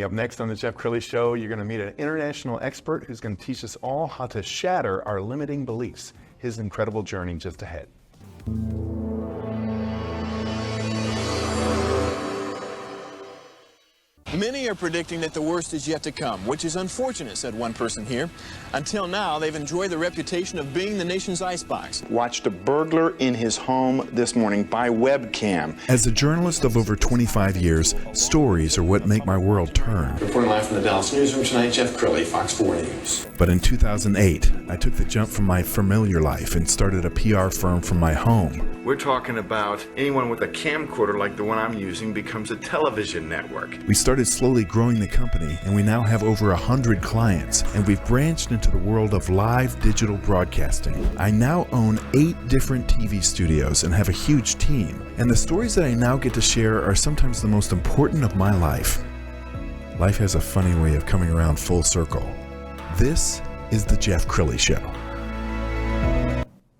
Up next on the Jeff Crilley Show, you're going to meet an international expert who's going to teach us all how to shatter our limiting beliefs. His incredible journey just ahead. Many are predicting that the worst is yet to come, which is unfortunate, said one person here. Until now, they've enjoyed the reputation of being the nation's icebox. Watched a burglar in his home this morning by webcam. As a journalist of over 25 years, stories are what make my world turn. Reporting live from the Dallas newsroom tonight, Jeff Crilley, Fox 4 News. But in 2008, I took the jump from my familiar life and started a PR firm from my home. We're talking about anyone with a camcorder like the one I'm using becomes a television network. We started slowly growing the company, and we now have over 100 clients, and we've branched into the world of live digital broadcasting. I now own 8 different TV studios and have a huge team, and the stories that I now get to share are sometimes the most important of my life. Life has a funny way of coming around full circle. This is the Jeff Crilley Show.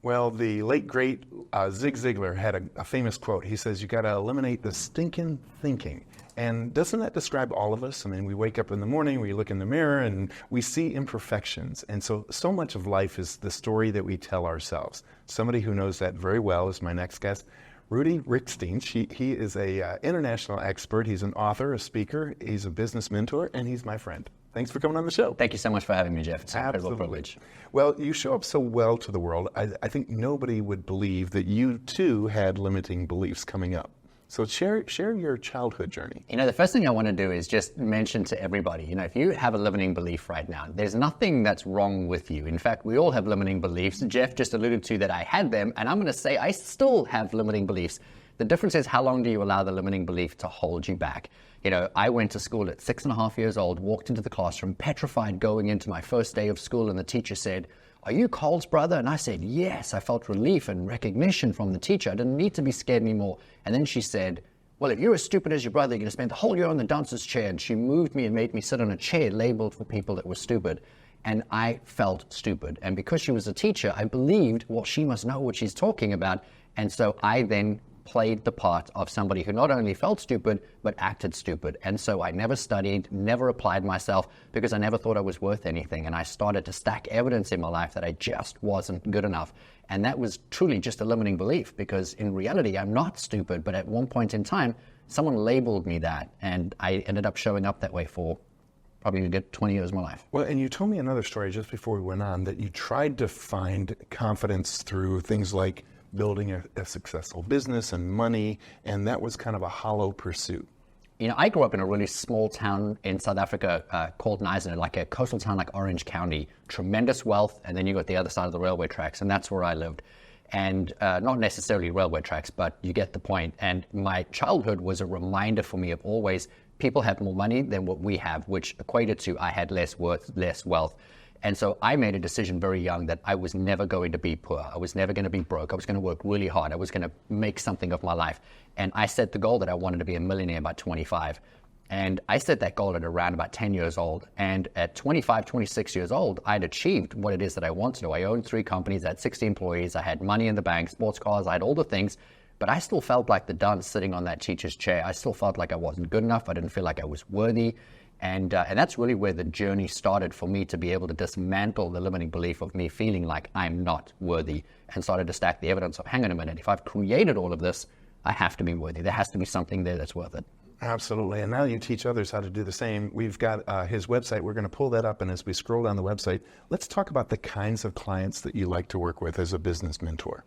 Well, the late, great Zig Zigler had a famous quote. He says, you got to eliminate the stinking thinking. And doesn't that describe all of us? I mean, we wake up in the morning, we look in the mirror, and we see imperfections. And so much of life is the story that we tell ourselves. Somebody who knows that very well is my next guest, Rudi Riekstins. He is an international expert. He's an author, a speaker, he's a business mentor, and he's my friend. Thanks for coming on the show. Thank you so much for having me, Jeff. It's an Absolutely. incredible privilege. Well, you show up so well to the world. I think nobody would believe that you too had limiting beliefs coming up. So share your childhood journey. The first thing I want to do is just mention to everybody, if you have a limiting belief right now, there's nothing that's wrong with you. In fact, we all have limiting beliefs. Jeff just alluded to that I had them, and I'm going to say I still have limiting beliefs. The difference is how long do you allow the limiting belief to hold you back? I went to school at 6.5 years old, walked into the classroom, petrified going into my first day of school, and the teacher said, "Are you Cole's brother?" And I said, "Yes." I felt relief and recognition from the teacher. I didn't need to be scared anymore. And then she said, "Well, if you're as stupid as your brother, you're going to spend the whole year on the dancer's chair." And she moved me and made me sit on a chair labeled for people that were stupid. And I felt stupid. And because she was a teacher, I believed, well, she must know what she's talking about. And so I then played the part of somebody who not only felt stupid, but acted stupid. And so I never studied, never applied myself, because I never thought I was worth anything. And I started to stack evidence in my life that I just wasn't good enough. And that was truly just a limiting belief, because in reality, I'm not stupid. But at one point in time, someone labeled me that, and I ended up showing up that way for probably a good 20 years of my life. Well, and you told me another story just before we went on, that you tried to find confidence through things like building a successful business and money, and that was kind of a hollow pursuit. I grew up in a really small town in South Africa called Knysna, like a coastal town like Orange County. Tremendous wealth, and then you got the other side of the railway tracks, and that's where I lived. And not necessarily railway tracks, but you get the point. And my childhood was a reminder for me of always, people have more money than what we have, which equated to I had less worth, less wealth. And so I made a decision very young that I was never going to be poor. I was never going to be broke. I was going to work really hard. I was going to make something of my life. And I set the goal that I wanted to be a millionaire by 25. And I set that goal at around about 10 years old. And at 25, 26 years old, I'd achieved what it is that I wanted to. I owned 3 companies, I had 60 employees, I had money in the bank, sports cars, I had all the things. But I still felt like the dunce sitting on that teacher's chair. I still felt like I wasn't good enough. I didn't feel like I was worthy. And that's really where the journey started for me, to be able to dismantle the limiting belief of me feeling like I'm not worthy, and started to stack the evidence of, hang on a minute, if I've created all of this, I have to be worthy. There has to be something there that's worth it. Absolutely. And now you teach others how to do the same. We've got his website. We're going to pull that up. And as we scroll down the website, let's talk about the kinds of clients that you like to work with as a business mentor.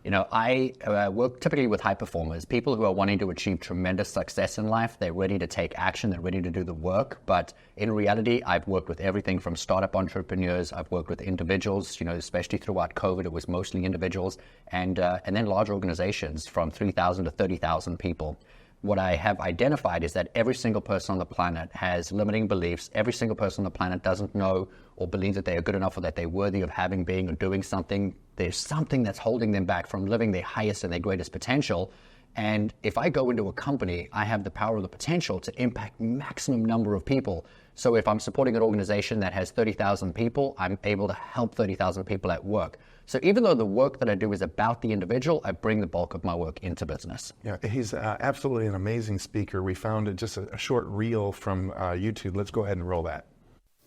I work typically with high performers, people who are wanting to achieve tremendous success in life. They're ready to take action. They're ready to do the work. But in reality, I've worked with everything from startup entrepreneurs. I've worked with individuals, especially throughout COVID, it was mostly individuals, and then large organizations from 3,000 to 30,000 people. What I have identified is that every single person on the planet has limiting beliefs. Every single person on the planet doesn't know or believe that they are good enough, or that they're worthy of having, being, or doing something. There's something that's holding them back from living their highest and their greatest potential. And if I go into a company, I have the power of the potential to impact maximum number of people. So if I'm supporting an organization that has 30,000 people, I'm able to help 30,000 people at work. So even though the work that I do is about the individual, I bring the bulk of my work into business. Yeah, he's absolutely an amazing speaker. We found just a short reel from YouTube. Let's go ahead and roll that.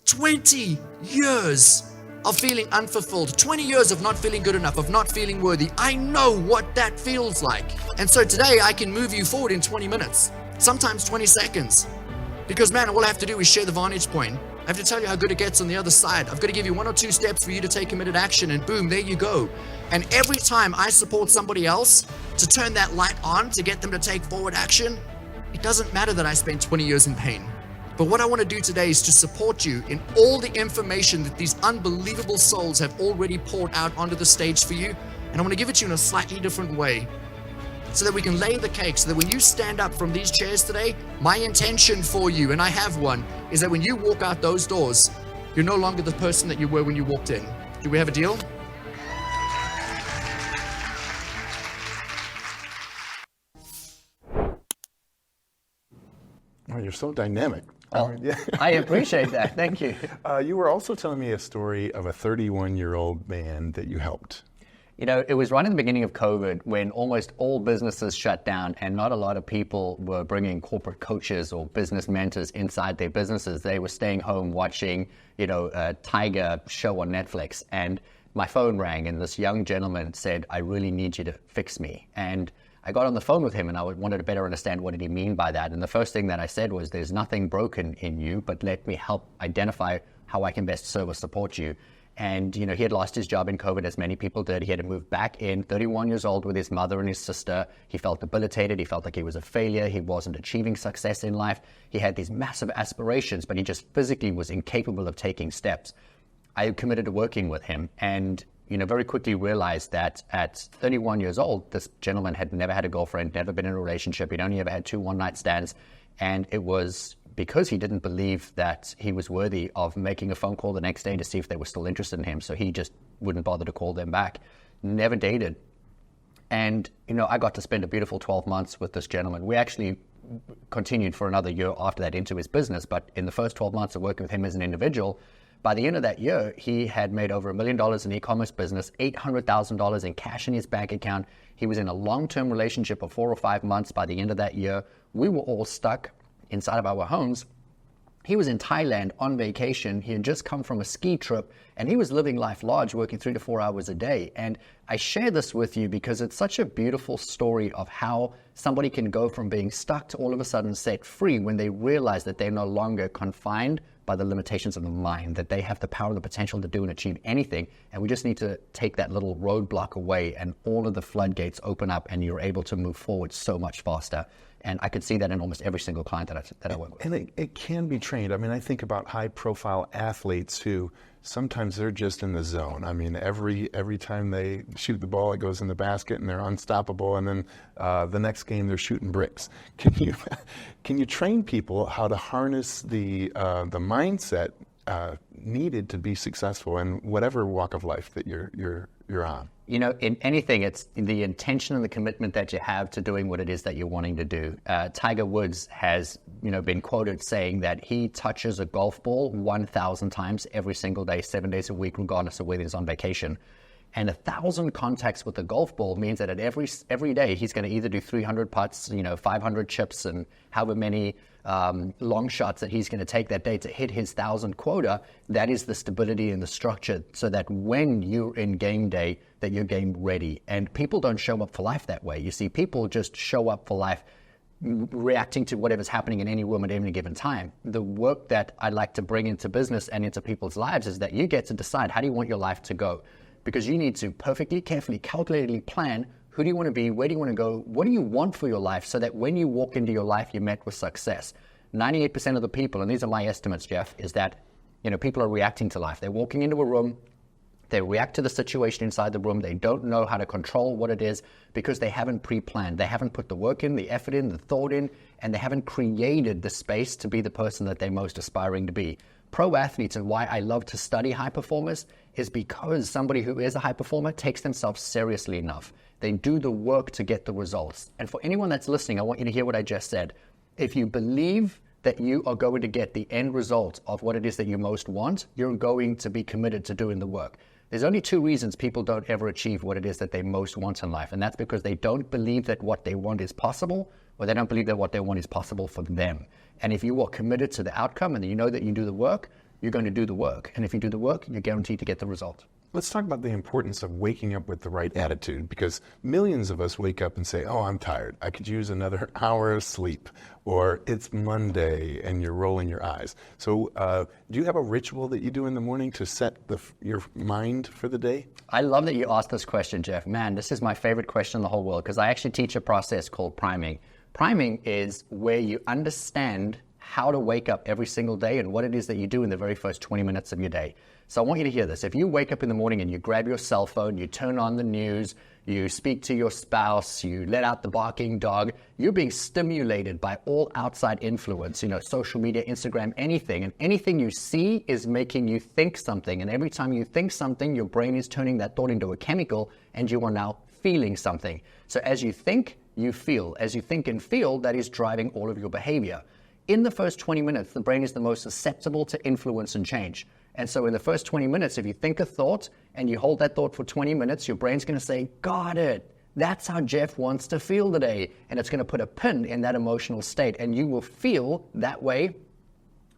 20 years of feeling unfulfilled, 20 years of not feeling good enough, of not feeling worthy. I know what that feels like. And so today I can move you forward in 20 minutes, sometimes 20 seconds. Because man, all I have to do is share the vantage point. I have to tell you how good it gets on the other side. I've got to give you 1 or 2 steps for you to take committed action, and boom, there you go. And every time I support somebody else to turn that light on, to get them to take forward action, it doesn't matter that I spent 20 years in pain. But what I want to do today is to support you in all the information that these unbelievable souls have already poured out onto the stage for you. And I want to give it to you in a slightly different way, so that we can lay the cake, so that when you stand up from these chairs today, my intention for you, and I have one, is that when you walk out those doors, you're no longer the person that you were when you walked in. Do we have a deal? Oh, you're so dynamic. Oh, I appreciate that. Thank you. You were also telling me a story of a 31-year-old man that you helped. You know, it was right in the beginning of COVID when almost all businesses shut down and not a lot of people were bringing corporate coaches or business mentors inside their businesses. They were staying home watching, a Tiger show on Netflix. And my phone rang and this young gentleman said, "I really need you to fix me." And I got on the phone with him and I wanted to better understand what did he mean by that. And the first thing that I said was, "There's nothing broken in you, but let me help identify how I can best serve or support you." And, he had lost his job in COVID, as many people did. He had to move back in, 31 years old, with his mother and his sister. He felt debilitated. He felt like he was a failure. He wasn't achieving success in life. He had these massive aspirations, but he just physically was incapable of taking steps. I committed to working with him and, very quickly realized that at 31 years old, this gentleman had never had a girlfriend, never been in a relationship. He'd only ever had 2 one-night stands. And it was because he didn't believe that he was worthy of making a phone call the next day to see if they were still interested in him. So he just wouldn't bother to call them back. Never dated. And, I got to spend a beautiful 12 months with this gentleman. We actually continued for another year after that into his business. But in the first 12 months of working with him as an individual, by the end of that year, he had made over $1 million in e-commerce business, $800,000 in cash in his bank account. He was in a long-term relationship of 4 or 5 months by the end of that year. We were all stuck inside of our homes. He was in Thailand on vacation. He had just come from a ski trip and he was living life large, working 3 to 4 hours a day. And I share this with you because it's such a beautiful story of how somebody can go from being stuck to all of a sudden set free when they realize that they're no longer confined by the limitations of the mind, that they have the power, the potential to do and achieve anything. And we just need to take that little roadblock away and all of the floodgates open up and you're able to move forward so much faster. And I could see that in almost every single client that I work with. And it can be trained. I mean, I think about high-profile athletes who sometimes they're just in the zone. I mean, every time they shoot the ball, it goes in the basket and they're unstoppable. And then the next game, they're shooting bricks. Can you train people how to harness the mindset needed to be successful in whatever walk of life that you're on? In anything, it's the intention and the commitment that you have to doing what it is that you're wanting to do. Tiger Woods has, been quoted saying that he touches a golf ball 1,000 times every single day, 7 days a week, regardless of whether he's on vacation. And 1,000 contacts with the golf ball means that at every day he's going to either do 300 putts, 500 chips, and however many long shots that he's going to take that day to hit his 1,000 quota. That is the stability and the structure, so that when you're in game day, that you're game ready. And people don't show up for life that way. You see, people just show up for life reacting to whatever's happening in any room at any given time. The work that I like to bring into business and into people's lives is that you get to decide how do you want your life to go. Because you need to perfectly, carefully, calculatedly plan who do you want to be, where do you want to go, what do you want for your life, so that when you walk into your life, you're met with success. 98% of the people, and these are my estimates, Jeff, is that people are reacting to life. They're walking into a room, they react to the situation inside the room, they don't know how to control what it is because they haven't pre-planned. They haven't put the work in, the effort in, the thought in, and they haven't created the space to be the person that they're most aspiring to be. Pro athletes, and why I love to study high performers, is because somebody who is a high performer takes themselves seriously enough. They do the work to get the results. And for anyone that's listening, I want you to hear what I just said. If you believe that you are going to get the end result of what it is that you most want, you're going to be committed to doing the work. There's only two reasons people don't ever achieve what it is that they most want in life. And that's because they don't believe that what they want is possible, or they don't believe that what they want is possible for them. And if you are committed to the outcome and you know that you do the work, you're going to do the work. And if you do the work, you're guaranteed to get the result. Let's talk about the importance of waking up with the right attitude, because millions of us wake up and say, oh, I'm tired. I could use another hour of sleep. Or it's Monday and you're rolling your eyes. So do you have a ritual that you do in the morning to set your mind for the day? I love that you asked this question, Jeff. Man, this is my favorite question in the whole world, because I actually teach a process called priming. Priming is where you understand how to wake up every single day and what it is that you do in the very first 20 minutes of your day. So I want you to hear this. If you wake up in the morning and you grab your cell phone, you turn on the news, you speak to your spouse, you let out the barking dog, you're being stimulated by all outside influence, social media, Instagram, anything. And anything you see is making you think something. And every time you think something, your brain is turning that thought into a chemical, and you are now feeling something. So as you think, you feel. As you think and feel, that is driving all of your behavior. In the first 20 minutes, the brain is the most susceptible to influence and change. And so in the first 20 minutes, if you think a thought and you hold that thought for 20 minutes, your brain's going to say, got it. That's how Jeff wants to feel today. And it's going to put a pin in that emotional state. And you will feel that way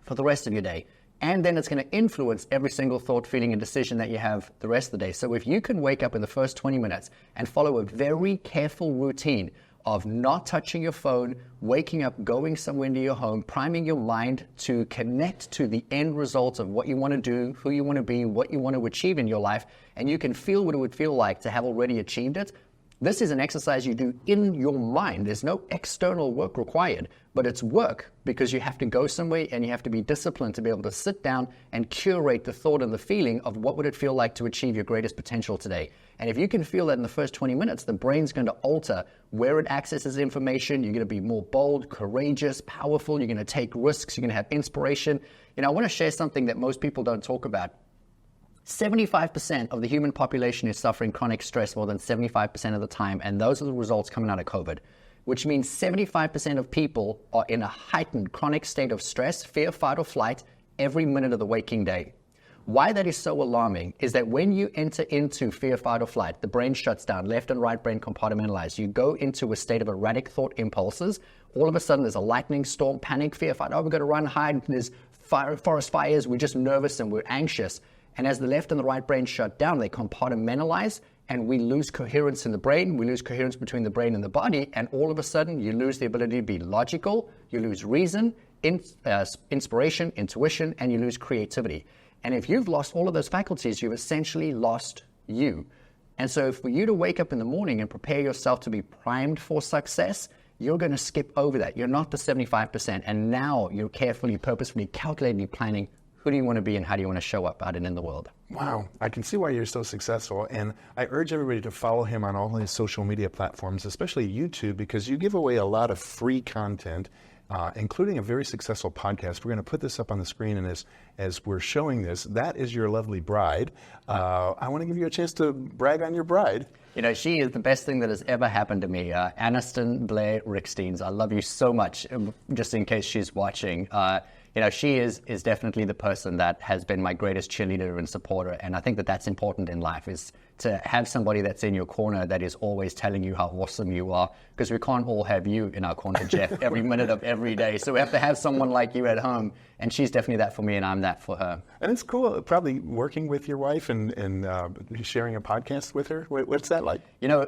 for the rest of your day. And then it's going to influence every single thought, feeling, and decision that you have the rest of the day. So if you can wake up in the first 20 minutes and follow a very careful routine of not touching your phone, waking up, going somewhere into your home, priming your mind to connect to the end result of what you want to do, who you want to be, what you want to achieve in your life, and you can feel what it would feel like to have already achieved it. This is an exercise you do in your mind. There's no external work required, but it's work because you have to go somewhere and you have to be disciplined to be able to sit down and curate the thought and the feeling of what would it feel like to achieve your greatest potential today. And if you can feel that in the first 20 minutes, the brain's going to alter where it accesses information. You're going to be more bold, courageous, powerful. You're going to take risks. You're going to have inspiration. I want to share something that most people don't talk about. 75% of the human population is suffering chronic stress more than 75% of the time, and those are the results coming out of COVID, which means 75% of people are in a heightened chronic state of stress, fear, fight, or flight every minute of the waking day. Why that is so alarming is that when you enter into fear, fight, or flight, the brain shuts down, left and right brain compartmentalize. You go into a state of erratic thought impulses. All of a sudden, there's a lightning storm, panic, fear, fight. Oh, we've got to run, hide. There's forest fires. We're just nervous and we're anxious. And as the left and the right brain shut down, they compartmentalize, and we lose coherence in the brain. We lose coherence between the brain and the body, and all of a sudden, you lose the ability to be logical. You lose reason, inspiration, intuition, and you lose creativity. And if you've lost all of those faculties, you've essentially lost you. And so for you to wake up in the morning and prepare yourself to be primed for success, you're going to skip over that. You're not the 75%. And now you're carefully, purposefully, calculatedly planning who do you want to be and how do you want to show up out and in the world. Wow, I can see why you're so successful. And I urge everybody to follow him on all his social media platforms, especially YouTube, because you give away a lot of free content, including a very successful podcast. We're going to put this up on the screen, and as we're showing this, that is your lovely bride. I want to give you a chance to brag on your bride. She is the best thing that has ever happened to me. Aniston Blair Riekstins, I love you so much, just in case she's watching. She is definitely the person that has been my greatest cheerleader and supporter. And I think that that's important in life, is to have somebody that's in your corner that is always telling you how awesome you are, because we can't all have you in our corner, Jeff, every minute of every day. So we have to have someone like you at home. And she's definitely that for me, and I'm that for her. And it's cool, probably working with your wife and sharing a podcast with her. What's that like?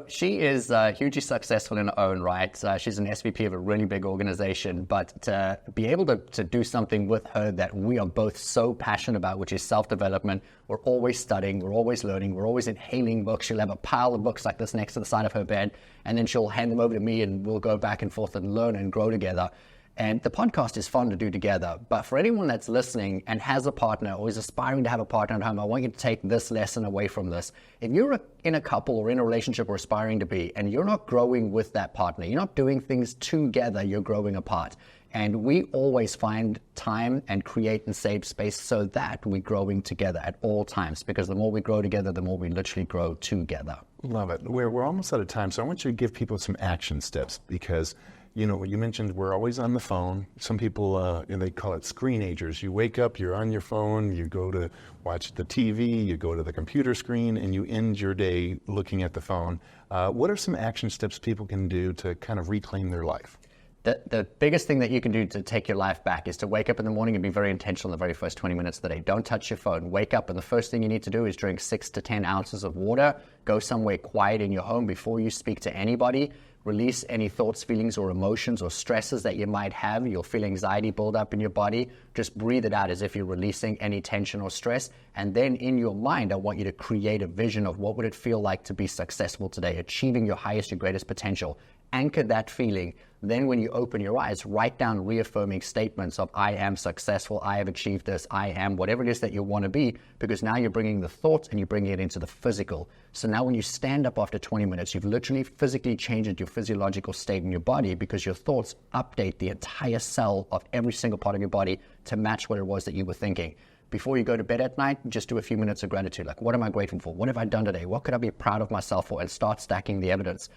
She is hugely successful in her own right. She's an SVP of a really big organization. But to be able to do something with her that we are both so passionate about, which is self-development, we're always studying, we're always learning, we're always inhaling books. She'll have a pile of books like this next to the side of her bed, and then she'll hand them over to me, and we'll go back and forth and learn and grow together. And the podcast is fun to do together. But for anyone that's listening and has a partner or is aspiring to have a partner at home, I want you to take this lesson away from this. If you're in a couple or in a relationship or aspiring to be, and you're not growing with that partner, you're not doing things together, you're growing apart. And we always find time and create and save space so that we're growing together at all times. Because the more we grow together, the more we literally grow together. Love it. We're almost out of time, so I want you to give people some action steps, because You know, you mentioned we're always on the phone. Some people, they call it screenagers. You wake up, you're on your phone, you go to watch the TV, you go to the computer screen, and you end your day looking at the phone. What are some action steps people can do to kind of reclaim their life? The biggest thing that you can do to take your life back is to wake up in the morning and be very intentional in the very first 20 minutes of the day. Don't touch your phone. Wake up, and the first thing you need to do is drink 6 to 10 ounces of water. Go somewhere quiet in your home before you speak to anybody. Release any thoughts, feelings, or emotions or stresses that you might have. You'll feel anxiety build up in your body. Just breathe it out as if you're releasing any tension or stress. And then in your mind, I want you to create a vision of what would it feel like to be successful today, achieving your highest, your greatest potential. Anchor that feeling. Then when you open your eyes, write down reaffirming statements of I am successful, I have achieved this, I am, whatever it is that you want to be, because now you're bringing the thoughts and you're bringing it into the physical. So now when you stand up after 20 minutes, you've literally physically changed your physiological state in your body because your thoughts update the entire cell of every single part of your body to match what it was that you were thinking. Before you go to bed at night, just do a few minutes of gratitude. Like, what am I grateful for? What have I done today? What could I be proud of myself for? And start stacking the evidence.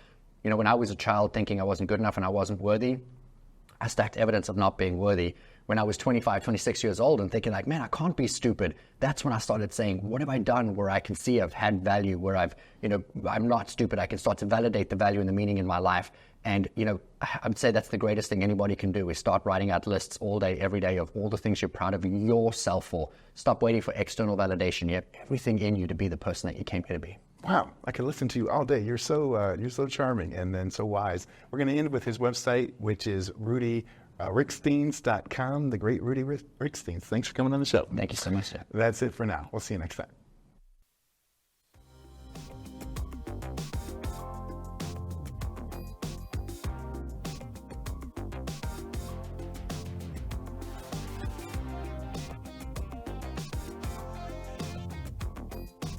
You know, when I was a child thinking I wasn't good enough and I wasn't worthy, I stacked evidence of not being worthy. When I was 25, 26 years old and thinking like, man, I can't be stupid, that's when I started saying, what have I done where I can see I've had value, where I've, I'm not stupid. I can start to validate the value and the meaning in my life. And, I would say that's the greatest thing anybody can do is start writing out lists all day, every day of all the things you're proud of yourself for. Stop waiting for external validation. You have everything in you to be the person that you came here to be. Wow, I could listen to you all day. You're so charming and then so wise. We're going to end with his website, which is Rudi Riekstins.com, the great Rudi Riekstins. Thanks for coming on the show. Thank you so much, sir. That's it for now. We'll see you next time.